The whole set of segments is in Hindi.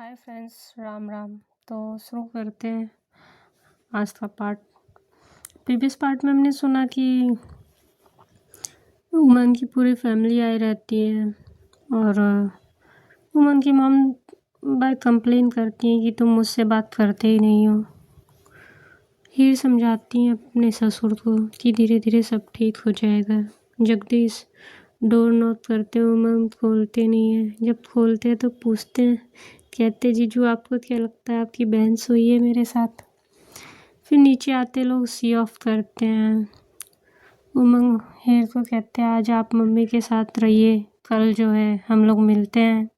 Hi friends, Ram Ram. तो शुरू करते हैं आज का पार्ट। प्रीवियस पार्ट में हमने सुना कि उमन की पूरी फैमिली आई रहती है और उमन की मॉम बाय कंप्लेन करती हैं कि तुम मुझसे बात करते ही नहीं हो। हीर समझाती हैं अपने ससुर को कि धीरे धीरे सब ठीक हो जाएगा। जगदीश डोर नॉक करते हैं, उमन खोलते नहीं है। जब खोलते हैं तो पूछते हैं, कहते जीजू आपको क्या लगता है आपकी बहन सोई है मेरे साथ। फिर नीचे आते लोग सी ऑफ करते हैं। उमंग हीर को कहते हैं आज आप मम्मी के साथ रहिए, कल जो है हम लोग मिलते हैं।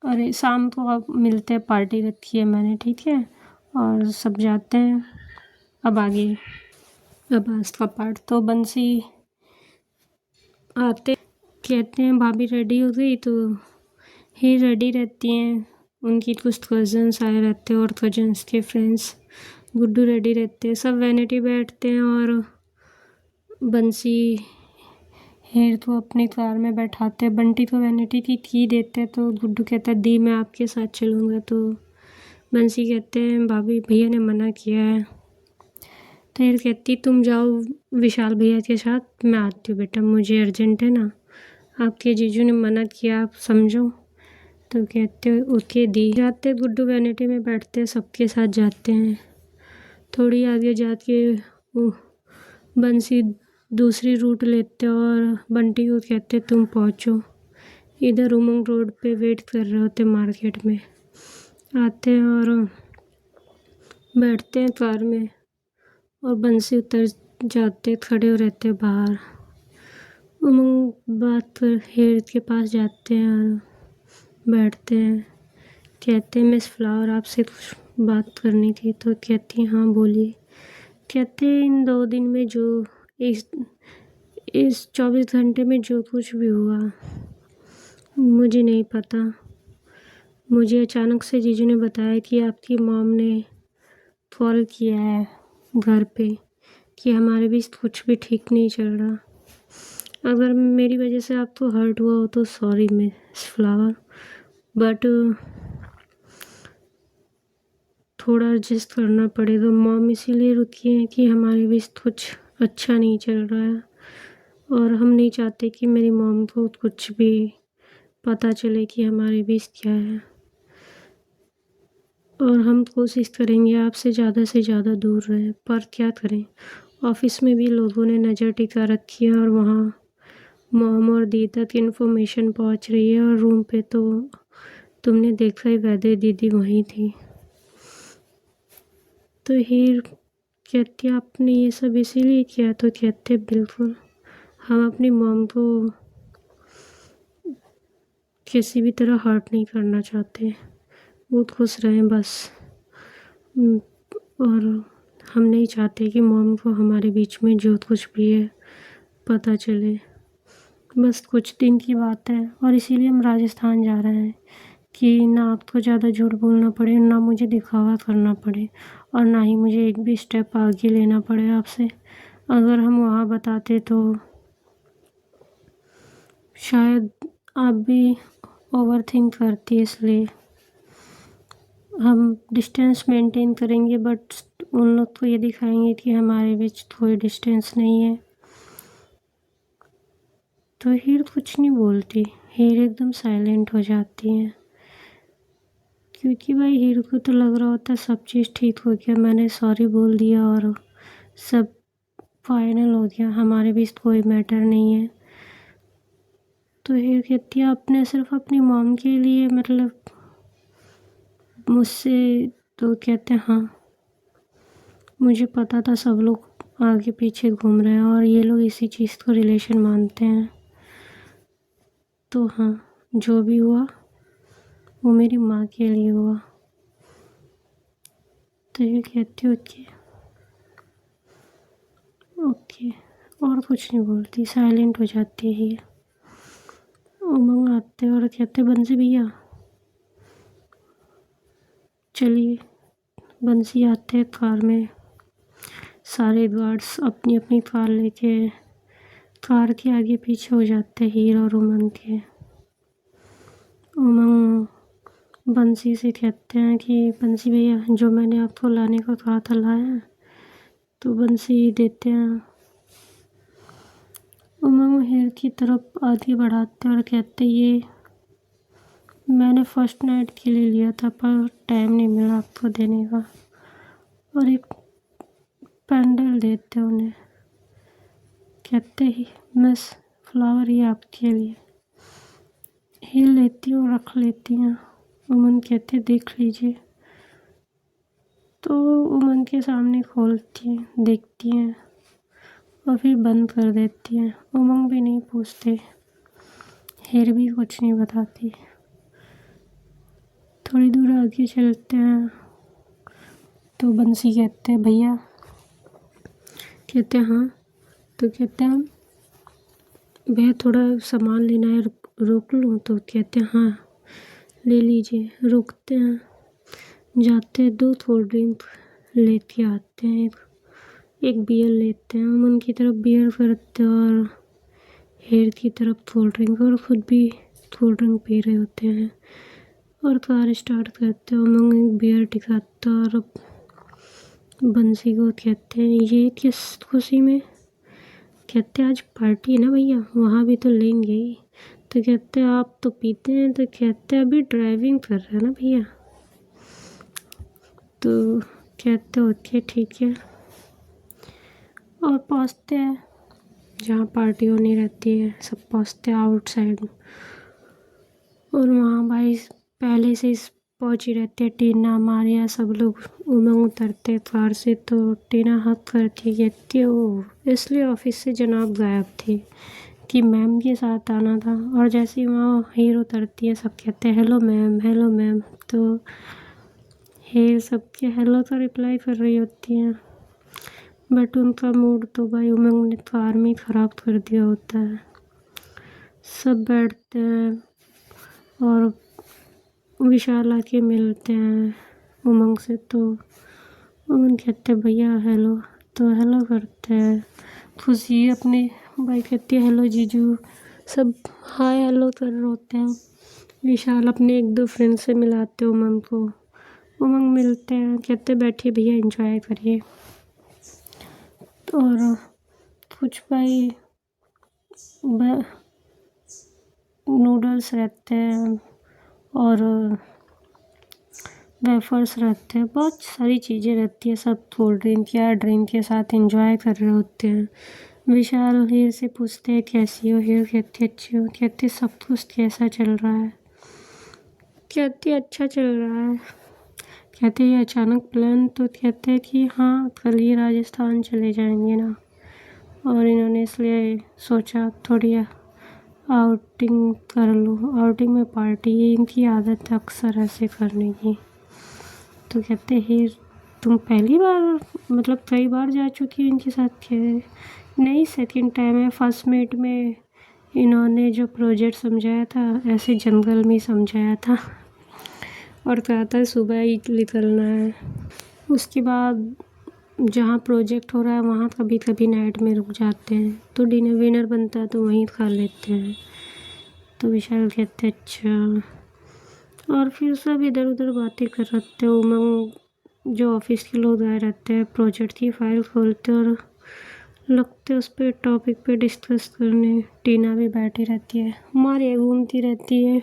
अरे शाम को अब मिलते हैं, पार्टी रखी है मैंने, ठीक है। और सब जाते हैं। अब आगे अब आज का पार्ट। तो बंसी आते कहते हैं भाभी रेडी हो गई, तो ही रेडी रहती हैं। उनकी कुछ कज़न्स आए रहते हैं और कज़न्स के फ्रेंड्स। गुड्डू रेडी रहते हैं, सब वैनिटी बैठते हैं और बंसी हेयर तो अपनी कार में बैठाते हैं। बंटी को वैनिटी की की देते हैं, तो गुड्डू कहता है दी मैं आपके साथ चलूँगा। तो बंसी कहते हैं भाभी भैया ने मना किया है। तो हेयर कहती तुम जाओ विशाल भैया के साथ, मैं आती हूँ बेटा, मुझे अर्जेंट है ना, आपके जीजू ने मना किया, आप समझो। तो कहते ओके दी। जाते गुड्डू वैनिटी में बैठते, सबके साथ जाते हैं। थोड़ी आगे जाके बंसी दूसरी रूट लेते और बंटी को कहते तुम पहुँचो। इधर उमंग रोड पे वेट कर रहे होते, मार्केट में आते हैं और बैठते हैं कार में और बंसी उतर जाते, खड़े हो रहते बाहर। उमंग बात पर हेयर के पास जाते हैं और बैठते हैं। कहते हैं मिस फ्लावर आपसे कुछ बात करनी थी। तो कहती हाँ बोलिए। कहते इन 2 दिन में जो इस 24 घंटे में जो कुछ भी हुआ मुझे नहीं पता। मुझे अचानक से जीजू ने बताया कि आपकी मॉम ने कॉल किया है घर पे कि हमारे बीच कुछ भी ठीक नहीं चल रहा। अगर मेरी वजह से आपको हर्ट हुआ हो तो सॉरी मिस फ्लावर, बट थोड़ा एडजस्ट करना पड़ेगा। मॉम इसीलिए रुकी है कि हमारे बीच कुछ अच्छा नहीं चल रहा है और हम नहीं चाहते कि मेरी मॉम को कुछ भी पता चले कि हमारे बीच क्या है। और हम कोशिश करेंगे आपसे ज़्यादा से ज़्यादा दूर रहें, पर क्या करें, ऑफिस में भी लोगों ने नज़र टिका रखी है और वहाँ मॉम और दी तक इन्फॉर्मेशन पहुँच रही है। और रूम पे तो तुमने देखा ही, वैदे दीदी वहीं थी। तो हीर कहती आपने ये सब इसीलिए किया। तो कहते बिल्कुल, हम अपनी मॉम को किसी भी तरह हर्ट नहीं करना चाहते, बहुत खुश रहें बस। और हम नहीं चाहते कि मॉम को हमारे बीच में जो कुछ भी है पता चले। बस कुछ दिन की बात है और इसीलिए हम राजस्थान जा रहे हैं कि ना आपको ज़्यादा झूठ बोलना पड़े, ना मुझे दिखावा करना पड़े और ना ही मुझे एक भी स्टेप आगे लेना पड़े आपसे। अगर हम वहाँ बताते तो शायद आप भी ओवर थिंक करती, इसलिए हम डिस्टेंस मेंटेन करेंगे, बट उन लोग को ये दिखाएंगे कि हमारे बीच कोई डिस्टेंस नहीं है। तो हीर कुछ नहीं बोलती, हीर एकदम साइलेंट हो जाती है, क्योंकि भाई हीर को तो लग रहा होता है सब चीज़ ठीक हो गया, मैंने सॉरी बोल दिया और सब फाइनल हो गया, हमारे बीच कोई मैटर नहीं है। तो हीर कहती है आपने सिर्फ अपनी मॉम के लिए मतलब मुझसे। तो कहते हैं हाँ मुझे पता था सब लोग आगे पीछे घूम रहे हैं और ये लोग इसी चीज़ को रिलेशन मानते हैं। तो हाँ जो भी हुआ वो मेरी माँ के लिए हुआ। तो ये कहती ओके ओके और कुछ नहीं बोलती, साइलेंट हो जाती है। उमंग आते और कहते बंसी भैया चलिए। बंसी आते हैं कार में, सारे गार्ड्स अपनी अपनी कार लेके कार के आगे पीछे हो जाते हैं हीर और उमंग के। उमंग बंसी से कहते हैं कि बंसी भैया जो मैंने आपको लाने को कहा था लाया, तो बंसी देते हैं। उमंग हेर की तरफ आगे बढ़ाते और कहते ये मैंने फर्स्ट नाइट के लिए लिया था पर टाइम नहीं मिला आपको देने का, और एक पैंडल देते उन्हें। कहते ही मिस फ्लावर ये आपके लिए। हिल लेती हूँ, रख लेती हैं। उमन कहते देख लीजिए। तो उमन के सामने खोलती हैं, देखती हैं और फिर बंद कर देती हैं। उमंग भी नहीं पूछते, हेर भी कुछ नहीं बताती। थोड़ी दूर आगे चलते हैं तो बंसी कहते हैं भैया। कहते हैं हाँ। तो कहते हैं भैया थोड़ा सामान लेना है, रोक लूँ? तो कहते हैं हाँ ले लीजिए। रुकते हैं, जाते हैं, 2 कोल्ड ड्रिंक लेके आते हैं, एक बियर लेते हैं। उमन की तरफ बियर करते हैं और हेर की तरफ कोल्ड ड्रिंक, और खुद भी कोल्ड ड्रिंक पी रहे होते हैं। और कार स्टार्ट करते हैं। उमंग बियर टिकाता और बंसी को कहते हैं ये किस खुशी में? कहते आज पार्टी है ना भैया, वहाँ भी तो लेंगे ही। तो कहते आप तो पीते हैं? तो कहते अभी ड्राइविंग कर रहे हैं ना भैया। तो कहते ओके ठीक है। और पहुँचते हैं जहाँ पार्टी होनी रहती है, सब पहुँचते हैं आउटसाइड। और वहाँ भाई पहले से पहुँची रहती है टीना, मारिया, सब लोग। उमंग उतरते कार से तो टीना हक करती कहती ओ इसलिए ऑफिस से जनाब गायब थे कि मैम के साथ आना था। और जैसे ही वहाँ हीर उतरती है सब कहते हैं हेलो मैम, हेलो मैम। तो हीर सबके हेलो तो रिप्लाई कर रही होती हैं, बट उनका मूड तो भाई उमंग ने कार में ख़राब कर दिया होता है। सब बैठते हैं और विशाल आके मिलते हैं उमंग से। तो उमंग कहते हैं भैया हेलो। तो हेलो करते हैं। खुशी अपने भाई कहती है हेलो जीजू। सब हाय हेलो कर रहे होते हैं। विशाल अपने 1-2 फ्रेंड से मिलाते हैं उमंग को। उमंग मिलते हैं, कहते बैठिए भैया एंजॉय करिए। और कुछ भाई नूडल्स रहते हैं और वेफर्स रहते हैं, बहुत सारी चीज़ें रहती है। सब कोल्ड ड्रिंक या ड्रिंक के साथ एंजॉय कर रहे होते हैं। विशाल हीर से पूछते हैं कैसी हो? हीर कहती अच्छी हो। कहते सब कुछ कैसा चल रहा है? कहती अच्छा चल रहा है। कहते ये अचानक प्लान? तो कहते हैं कि हाँ कल ही राजस्थान चले जाएंगे ना, और इन्होंने इसलिए सोचा थोड़ी आउटिंग कर लूँ। आउटिंग में पार्टी, इनकी आदत है अक्सर ऐसे करने की। तो कहते हीर तुम पहली बार, मतलब कई बार जा चुकी हो इनके साथ? कह नहीं सेकंड टाइम है। फर्स्ट मीट में इन्होंने जो प्रोजेक्ट समझाया था ऐसे जंगल में समझाया था और कहा था सुबह ही निकलना है। उसके बाद जहाँ प्रोजेक्ट हो रहा है वहाँ कभी कभी नाइट में रुक जाते हैं, तो डिनर विनर बनता है तो वहीं खा लेते हैं। तो विशाल कहते अच्छा। और फिर सब इधर उधर बातें कर रहे हैं। उमंग जो ऑफिस के लोग आए रहते हैं प्रोजेक्ट की फाइल खोलते और लगते उस पर टॉपिक पे डिस्कस करने। टीना भी बैठी रहती है, मारिया घूमती रहती है,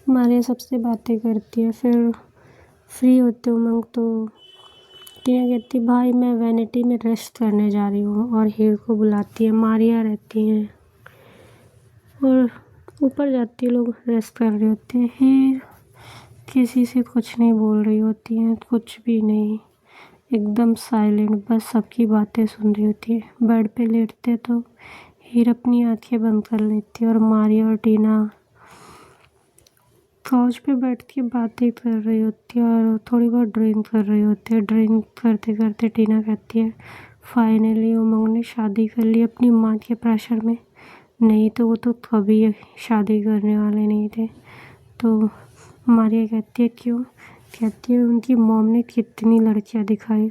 मारिया सबसे बातें करती है। फिर फ्री होते उमंग तो टीना कहती भाई मैं वैनिटी में रेस्ट करने जा रही हूँ, और हीर को बुलाती है। मारिया रहती हैं और ऊपर जाती है, लोग रेस्ट कर रहे होते हैं। हीर किसी से कुछ नहीं बोल रही होती हैं, कुछ भी नहीं, एकदम साइलेंट, बस सबकी बातें सुन रही होती है। बेड पे लेटते तो हीर अपनी आंखें बंद कर लेती है और मारिया और टीना काउच पे बैठ के बातें कर रही होती है और थोड़ी बहुत ड्रिंक कर रही होती है। ड्रिंक करते करते टीना कहती है फाइनली उमंग ने शादी कर ली अपनी माँ के प्रेशर में, नहीं तो वो तो कभी शादी करने वाले नहीं थे। तो मारिया कहती है क्यों? कहती है उनकी मॉम ने कितनी लड़कियां दिखाई,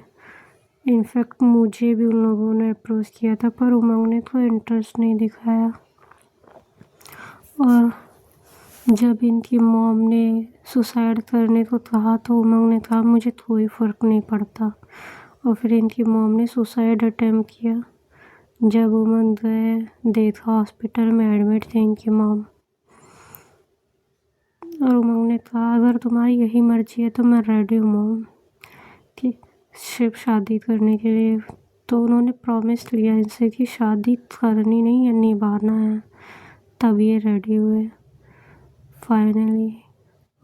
इनफैक्ट मुझे भी उन लोगों ने अप्रोच किया था पर उमंग ने कोई इंटरेस्ट नहीं दिखाया। और जब इनकी मॉम ने सुसाइड करने को कहा तो उमंग ने कहा मुझे कोई फ़र्क नहीं पड़ता, और फिर इनकी मॉम ने सुसाइड अटेम्प्ट किया। जब उमंग गए देखा हॉस्पिटल में एडमिट थे इनकी मॉम, और उमंग ने कहा अगर तुम्हारी यही मर्जी है तो मैं रेडी हूँ मॉम कि सिर्फ शादी करने के लिए। तो उन्होंने प्रॉमिस लिया इनसे कि शादी करनी नहीं है, निभाना है। तब ये रेडी हुए फाइनली,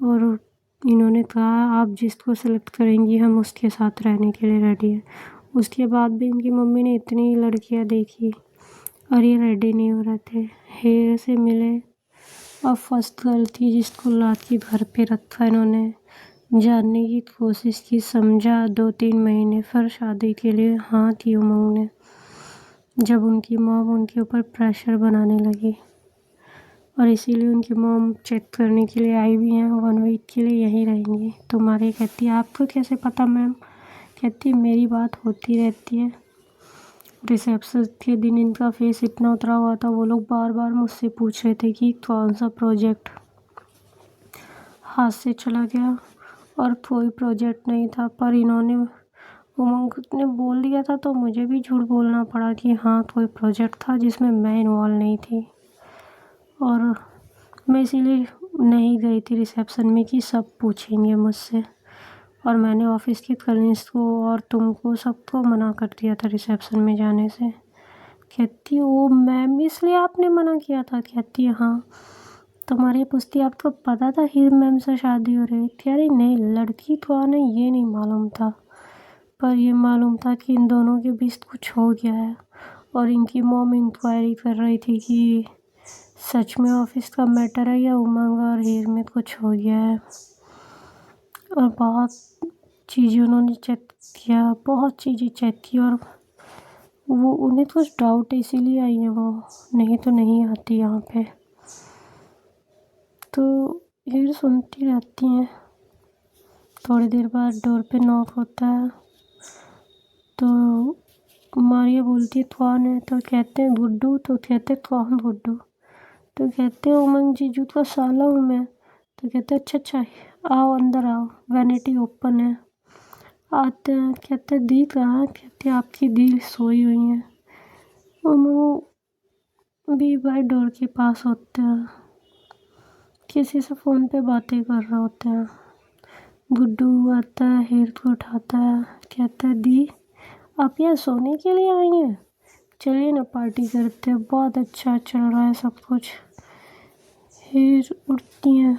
और इन्होंने कहा आप जिसको सेलेक्ट करेंगी हम उसके साथ रहने के लिए रेडी हैं। उसके बाद भी इनकी मम्मी ने इतनी लड़कियां देखी और ये रेडी नहीं हो रहे थे। हेयर से मिले और फर्स्ट गर्ल थी जिसको लाद के घर पे रखा इन्होंने, जानने की कोशिश की, समझा 2-3 महीने, फिर शादी के लिए हाँ की उमंग ने। जब उनकी मॉम उनके ऊपर प्रेशर बनाने लगी, और इसीलिए उनकी मॉम चेक करने के लिए आई भी हैं, 1 वीक के लिए यहीं रहेंगी। तुम्हारी कहती है आपको कैसे पता मैम? कहती है मेरी बात होती रहती है। रिसेप्शन के दिन इनका फेस इतना उतरा हुआ था, वो लोग बार बार मुझसे पूछ रहे थे कि कौन सा प्रोजेक्ट हाथ से चला गया, और कोई प्रोजेक्ट नहीं था। पर इन्होंने उमंग ने बोल दिया था तो मुझे भी झूठ बोलना पड़ा कि हाँ कोई प्रोजेक्ट था जिसमें मैं इन्वॉल्व नहीं थी, और मैं इसीलिए नहीं गई थी रिसेप्शन में कि सब पूछेंगे मुझसे। और मैंने ऑफिस की कलीग्स को और तुमको सबको मना कर दिया था रिसेप्शन में जाने से। कहती ओ मैम इसलिए आपने मना किया था? कहती है हाँ। तुम्हारी पूछती आपको पता था हीर मैम से शादी हो रही थी? अरे नहीं, लड़की कौन है ये नहीं मालूम था, पर ये मालूम था कि इन दोनों के बीच कुछ हो गया है। और इनकी मॉम इंक्वायरी कर रही थी कि सच में ऑफिस का मैटर है या उमंग और हीर में कुछ हो गया है। और बहुत चीज़ें उन्होंने चेक किया, बहुत चीज़ें चेक की, और वो उन्हें कुछ डाउट है इसीलिए आई है वो, नहीं तो नहीं आती यहाँ पे। तो हीर सुनती रहती हैं। थोड़ी देर बाद डोर पे नॉक होता है तो मारिया बोलती है कौन है? तो कहते हैं गुड्डू। तो कहते हैं कौन गुड्डू? तो कहते हैं उमंग जीजू का साला हूँ मैं। तो कहते हैं अच्छा अच्छा, आओ अंदर आओ, वैनिटी ओपन है। आते हैं, कहते दी कहाँ? कहते आपकी दी सोई हुई है। उमंग भी भाई डोर के पास होते हैं, किसी से फ़ोन पे बातें कर रहे होते हैं। गुड्डू आता है, हीर को उठाता है, कहता है दी आप यहाँ सोने के लिए आई हैं? चलिए ना पार्टी करते हैं, बहुत अच्छा चल रहा है सब कुछ। हीर उठती हैं,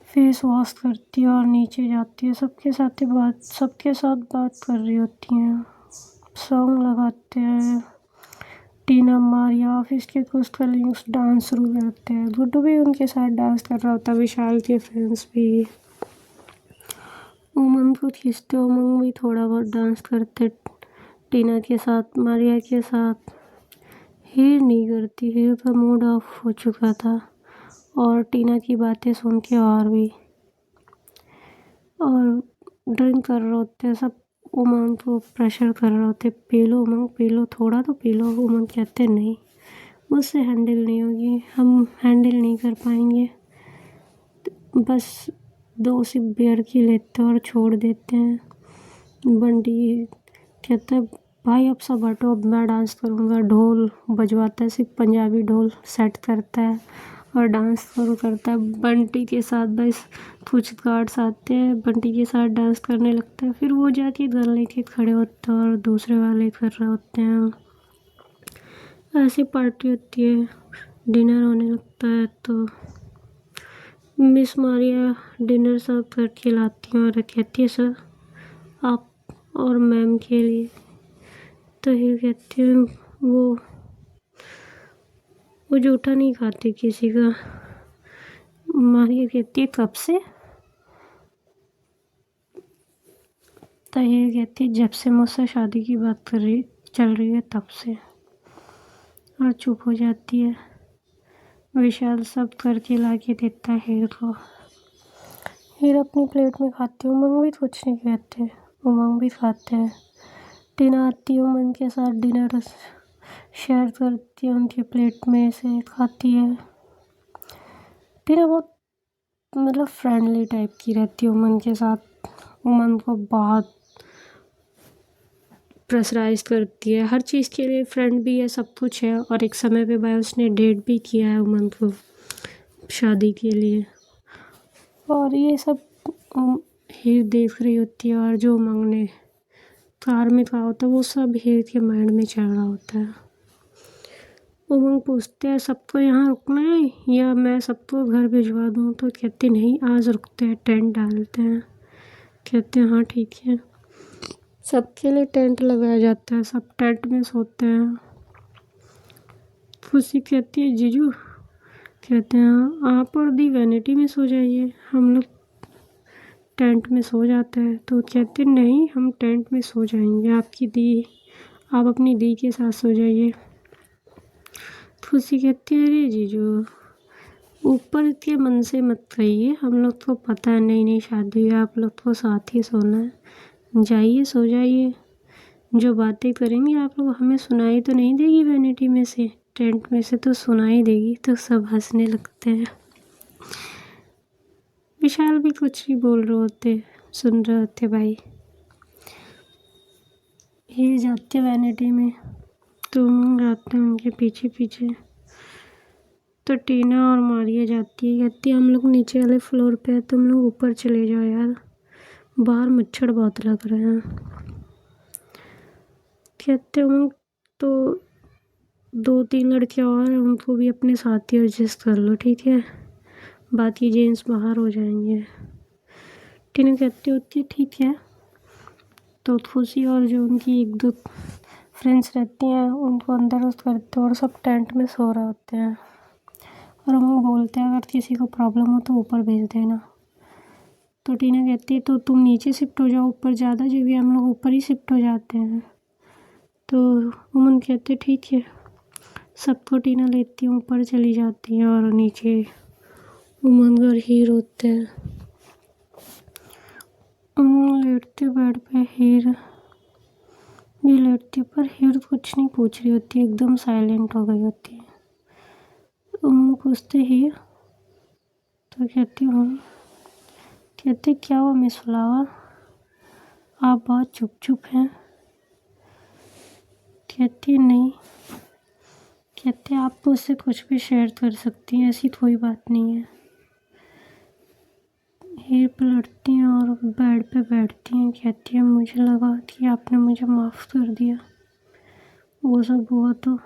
फेस वॉश करती है और नीचे जाती है। सबके साथ बात कर रही होती हैं। सॉन्ग लगाते हैं। टीना, मारिया, ऑफिस के कुछ कलीग्स डांस शुरू करते हैं। गुड्डू भी उनके साथ डांस कर रहा होता है, विशाल के फ्रेंड्स भी। उमंग को खींचते, उमंग भी थोड़ा बहुत डांस करते टीना के साथ, मारिया के साथ। हीर नहीं करती, हीर का मूड ऑफ हो चुका था, और टीना की बातें सुन के और भी, और ड्रिंक कर रहे होते हैं सब। उमंग को प्रेशर कर रहे होते, पी लो उमंग पी लो, थोड़ा तो पी लो। उमंग कहते नहीं मुझसे हैंडल नहीं होगी, हम हैंडल नहीं कर पाएंगे। बस 2 सिप बियर की लेते और छोड़ देते हैं। बंटी कहता है भाई अब सब हटो, अब मैं डांस करूँगा। ढोल बजवाता है, सिर्फ पंजाबी ढोल सेट करता है और डांस शुरू करता है बंटी के साथ। बस कुछ गार्ड्स आते हैं, बंटी के साथ डांस करने लगता है। फिर वो जाके गन लेके खड़े होते हैं और दूसरे वाले कर रहे होते हैं। ऐसी पार्टी होती है। डिनर होने लगता है तो मिस मारिया डिनर सर्व करके लाती हैं और कहती है सर आप और मैम के लिए। तो ये कहती है वो जूठा नहीं खाती किसी का। मारिया कहती है कब से? तो ये कहती है जब से मुझसे शादी की बात चल रही है तब से, और चुप हो जाती है। विशाल सब करके ला के देता है हीर को। हीर अपनी प्लेट में खाती है, उमंग भी कुछ नहीं कहते, उमंग भी खाते हैं। टीना आती है, उमंग के साथ डिनर शेयर करती है, उनकी प्लेट में से खाती है। टीना बहुत मतलब फ्रेंडली टाइप की रहती है उमन के साथ। उमन को बहुत प्रेशराइज करती है, हर चीज़ के लिए फ्रेंड भी है, सब कुछ है। और एक समय पे भाई उसने डेट भी किया है उमन को शादी के लिए। और ये सब हीर देख रही होती है, और जो उमंग ने कार में कहा होता है वो सब हीर के माइंड में चल रहा होता है। उमंग पूछते हैं सबको यहाँ रुकना है या मैं सबको घर भिजवा दूँ, तो कहते नहीं आज रुकते हैं, टेंट डालते हैं। कहते हैं हाँ ठीक है। सबके लिए टेंट लगाया जाता है, सब टेंट में सोते हैं। खुशी कहती है जीजू, कहते हैं आप और दी वैनिटी में सो जाइए, हम लोग टेंट में सो जाते हैं। तो कहते नहीं हम टेंट में सो जाएंगे, आप अपनी दी के साथ सो जाइए। खुशी कहती है अरे जीजू ऊपर के मन से मत कहिए, हम लोग को पता है नई नई शादी है, आप लोग को साथ ही सोना है, जाइए सो जाइए। जो बातें करेंगे आप लोग हमें सुनाई तो नहीं देगी वैनिटी में से, टेंट में से तो सुनाई देगी। तो सब हंसने लगते हैं। विशाल भी कुछ नहीं बोल रहे होते, सुन रहे होते भाई। ये जाते वैनिटी में तो जाते हैं उनके पीछे पीछे। तो टीना और मारिया जाती है, कहती है हम लोग नीचे वाले फ्लोर पे है, तुम लोग ऊपर चले जाओ यार, बाहर मच्छर बहुत लग रहे हैं। कहते हैं तो 2-3 लड़कियां और हैं, उनको भी अपने साथ ही एडजस्ट कर लो ठीक है, बाकी जेंट्स बाहर हो जाएंगे। टीना कहती होती है ठीक है। तो खुशी और जो उनकी 1-2 फ्रेंड्स रहती हैं उनको अंदर करते हैं, और सब टेंट में सो रहे होते हैं। और हम बोलते हैं अगर किसी को प्रॉब्लम हो तो ऊपर भेज देना। तो टीना कहती है तो तुम नीचे शिफ्ट हो जाओ, ऊपर ज़्यादा जगह है, हम लोग ऊपर ही शिफ्ट हो जाते हैं। तो उमन कहते ठीक है। सबको टीना लेती है, ऊपर चली जाती है, और नीचे उमन और हीर होते हैं। लेटते बेड पे हीर भी लेटती है, पर हीर कुछ नहीं पूछ रही होती, एकदम साइलेंट हो गई होती है। उमन पूछते हीर, तो कहती हूँ, कहते क्या हुआ मिस फ्लावर, आप बहुत चुप चुप हैं। कहती नहीं। कहते आप मुझसे कुछ भी शेयर कर सकती हैं, ऐसी कोई बात नहीं है। हीर पलटती हैं और बेड पे बैठती हैं। कहती है मुझे लगा कि आपने मुझे माफ़ कर दिया, वो सब हुआ तो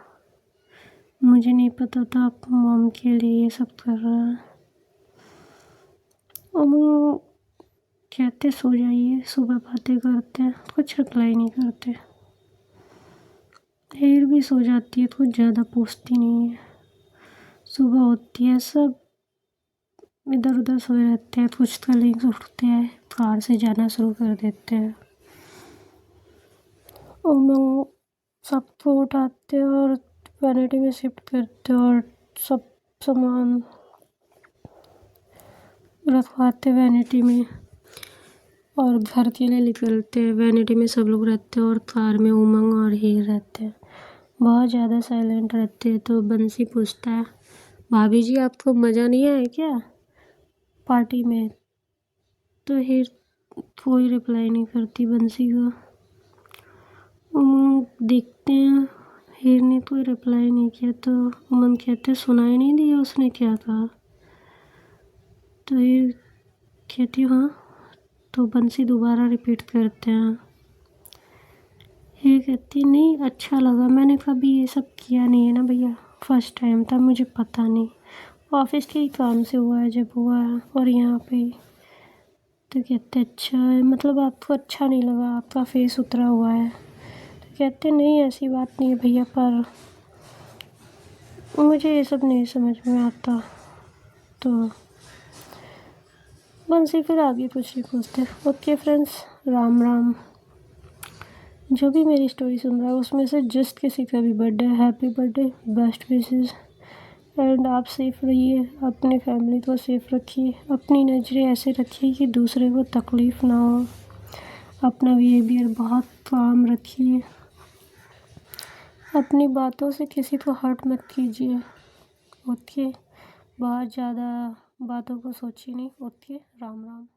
मुझे नहीं पता था आप मॉम के लिए ये सब कर रहा है। और वो कहते सो जाइए, सुबह बातें करते हैं, कुछ रिप्लाई नहीं करते। हीर भी सो जाती है, कुछ ज़्यादा पूछती नहीं है। सुबह होती है, सब इधर उधर सोए रहते हैं, कुछ कलीग्स उठते हैं, कार से जाना शुरू कर देते हैं। उमंग सबको उठाते हैं और वैनिटी में शिफ्ट करते हैं, और सब सामान रखवाते वैनिटी में, और घर के लिए निकलते हैं। वैनिटी में सब लोग रहते हैं, और कार में उमंग और हीर रहते हैं। बहुत ज़्यादा साइलेंट रहते हैं। तो बंसी पूछता है भाभी जी आपको मज़ा नहीं आया क्या पार्टी में। तो हीर कोई रिप्लाई नहीं करती बंसी का। उमंग देखते हैं हीर ने कोई रिप्लाई नहीं किया, तो उमंग कहते सुनाई नहीं दिया उसने क्या कहा। तो हीर कहती हाँ। तो बंसी दोबारा रिपीट करते हैं। हीर कहती नहीं अच्छा लगा, मैंने कभी ये सब किया नहीं है ना भैया, फर्स्ट टाइम था, मुझे पता नहीं, ऑफिस के ही काम से हुआ है जब हुआ है, और यहाँ पे। तो कहते अच्छा है, मतलब आपको अच्छा नहीं लगा, आपका फेस उतरा हुआ है। तो कहते नहीं ऐसी बात नहीं है भैया, पर मुझे ये सब नहीं समझ में आता। तो बंसी फिर आगे कुछ नहीं पूछते। Okay friends, Ram Ram. जो भी मेरी स्टोरी सुन रहा है उसमें से जस्ट किसी का भी birthday, happy birthday, best wishes. And आप सेफ़ रहिए, अपने फैमिली को सेफ़ रखिए, अपनी नज़रें ऐसे रखिए कि दूसरे को तकलीफ़ ना हो, अपना बिहेवियर बहुत काम रखिए, अपनी बातों से किसी को हर्ट मत कीजिए। ओके, बहुत ज़्यादा बातों को सोचिए नहीं। ओके, राम राम।